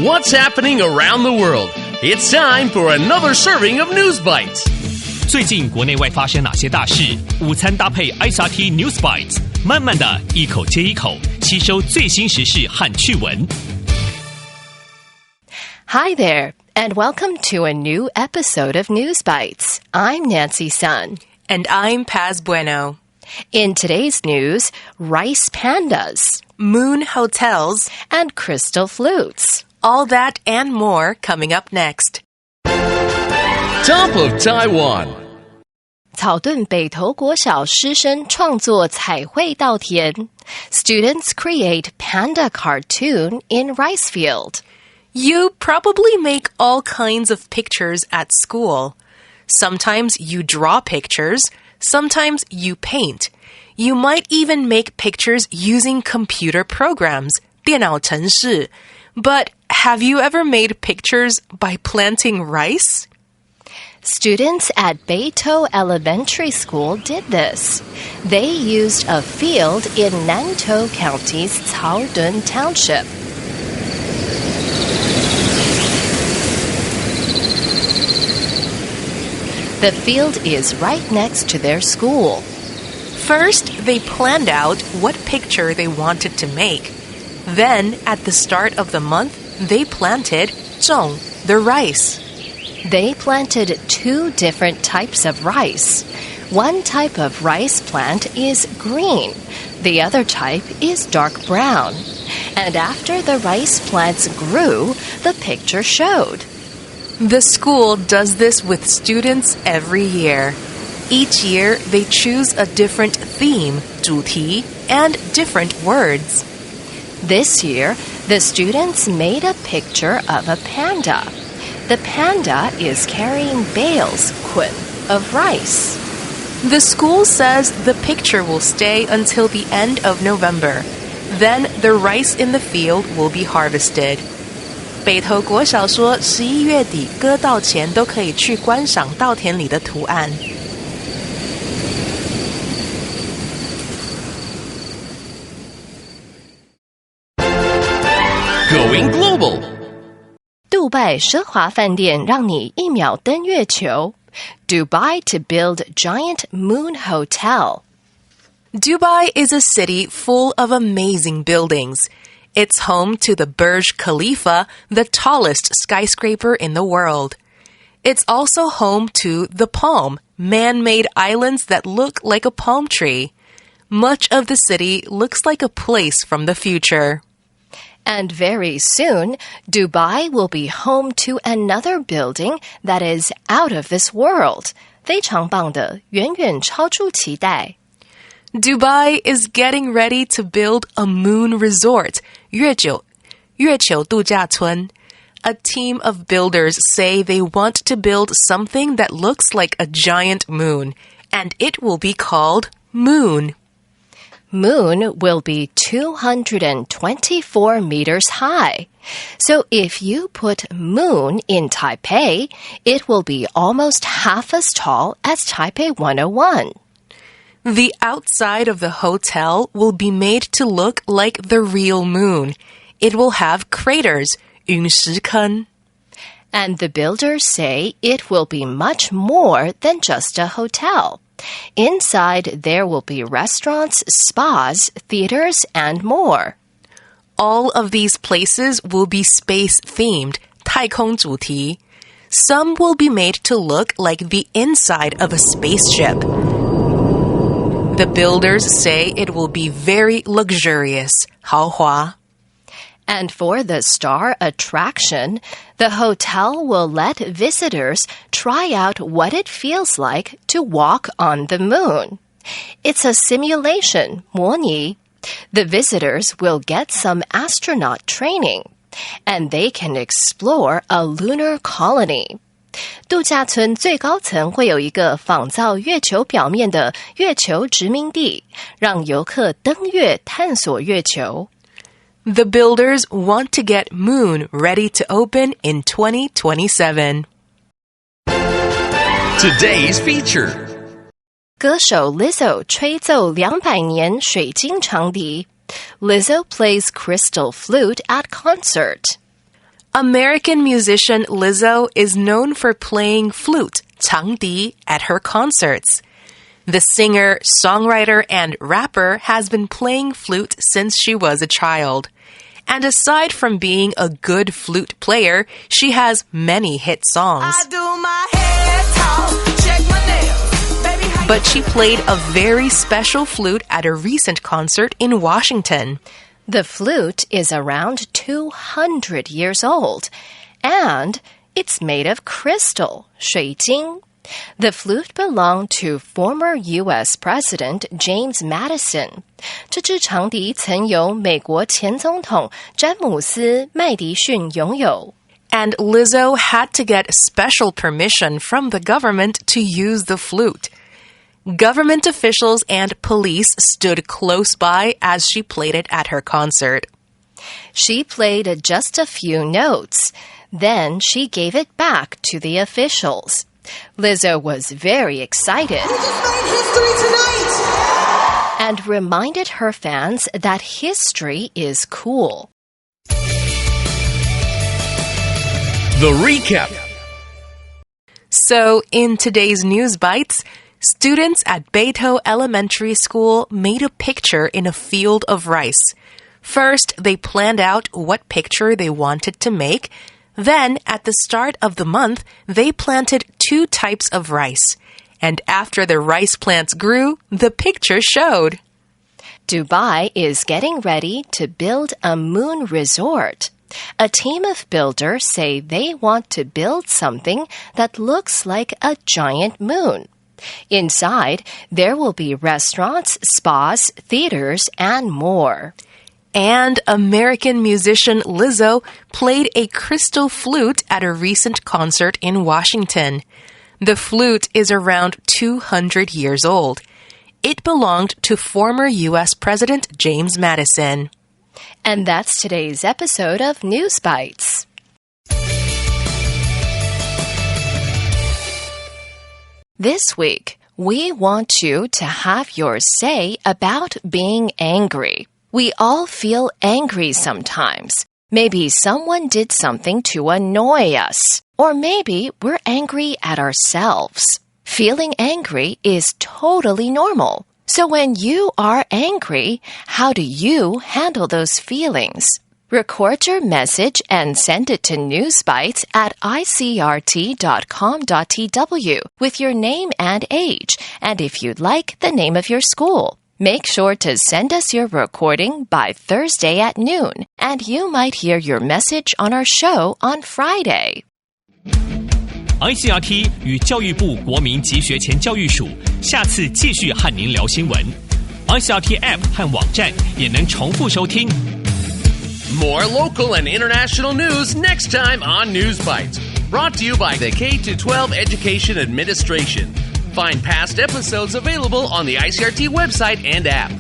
What's happening around the world? It's time for another serving of News Bites. 最近国内外发生哪些大事？午餐搭配 ICT News Bites， 慢慢的一口接一口吸收最新时事和趣闻。Hi there, and welcome to a new episode of News Bites. I'm Nancy Sun. And I'm Paz Bueno. In today's news, rice pandas, moon hotels, and crystal flutes. All that and more coming up next. Top of Taiwan. 草顿北投国小师生创作彩绘稻田. Students create panda cartoon in rice field. You probably make all kinds of pictures at school. Sometimes you draw pictures, sometimes you paint. You might even make pictures using computer programs, 电脑程式. But have you ever made pictures by planting rice? Students at Beito Elementary School did this. They used a field in Nantou County's Caodun Township. The field is right next to their school. First, they planned out what picture they wanted to make. Then, at the start of the month, they planted 种, the rice. They planted 2 different types of rice. One type of rice plant is green. The other type is dark brown. And after the rice plants grew, the picture showed. The school does this with students every year. Each year, they choose a different theme, 主题, and different words. This year, the students made a picture of a panda. The panda is carrying bales, 捆, of rice. The school says the picture will stay until the end of November. Then the rice in the field will be harvested. 北投国小说11月底割稻前都可以去观赏稻田里的图案。Going global. 杜拜奢华饭店让你1秒登月球. Dubai to build giant moon hotel. Dubai is a city full of amazing buildings. It's home to the Burj Khalifa, the tallest skyscraper in the world. It's also home to the Palm, man-made islands that look like a palm tree. Much of the city looks like a place from the future. And very soon, Dubai will be home to another building that is out of this world. 非常棒的，远远超出期待。Dubai is getting ready to build a moon resort, 月球度假村. A team of builders say they want to build something that looks like a giant moon, and it will be called Moon. Moon will be 224 meters high. So if you put Moon in Taipei, it will be almost half as tall as Taipei 101. The outside of the hotel will be made to look like the real moon. It will have craters, 陨石坑. And the builders say it will be much more than just a hotel. Inside, there will be restaurants, spas, theaters, and more. All of these places will be space-themed, 太空主题. Some will be made to look like the inside of a spaceship. The builders say it will be very luxurious, 豪华. And for the star attraction, the hotel will let visitors try out what it feels like to walk on the moon. It's a simulation, 模拟. The visitors will get some astronaut training, and they can explore a lunar colony. 度假村最高层会有一个仿造月球表面的月球殖民地，让游客登月探索月球。The builders want to get Moon ready to open in 2027. Today's feature. 歌手 Lizzo 吹奏200年水晶长笛. Lizzo plays crystal flute at concert. American musician Lizzo is known for playing flute, 长笛, at her concerts. The singer, songwriter, and rapper has been playing flute since she was a child. And aside from being a good flute player, she has many hit songs. I do my head talk, check my nails. Baby, how But she played a very special flute at a recent concert in Washington. The flute is around 200 years old, and it's made of crystal, 水晶. The flute belonged to former U.S. President James Madison. 这支长笛曾由美国前总统詹姆斯·麦迪逊拥有。And Lizzo had to get special permission from the government to use the flute. Government officials and police stood close by as she played it at her concert. She played just a few notes. Then she gave it back to the officials. Lizzo was very excited and reminded her fans that history is cool. The recap. So, in today's News Bites, students at Beito Elementary School made a picture in a field of rice. First, they planned out what picture they wanted to make. Then, at the start of the month, they planted 2 types of rice. And after the rice plants grew, the picture showed. Dubai is getting ready to build a moon resort. A team of builders say they want to build something that looks like a giant moon. Inside, there will be restaurants, spas, theaters, and more. And American musician Lizzo played a crystal flute at a recent concert in Washington. The flute is around 200 years old. It belonged to former U.S. President James Madison. And that's today's episode of News Bites. This week, we want you to have your say about being angry. We all feel angry sometimes. Maybe someone did something to annoy us, or maybe we're angry at ourselves. Feeling angry is totally normal. So when you are angry, how do you handle those feelings? Record your message and send it to Newsbites at icrt.com.tw with your name and age, and if you'd like, the name of your school. Make sure to send us your recording by Thursday at noon, and you might hear your message on our show on Friday. ICRT 与教育部国民及学前教育署下次继续和您聊新闻。ICRT App 和网站也能重复收听。More local and international news next time on News Bites. Brought to you by the K-12 Education Administration. Find past episodes available on the ICRT website and app.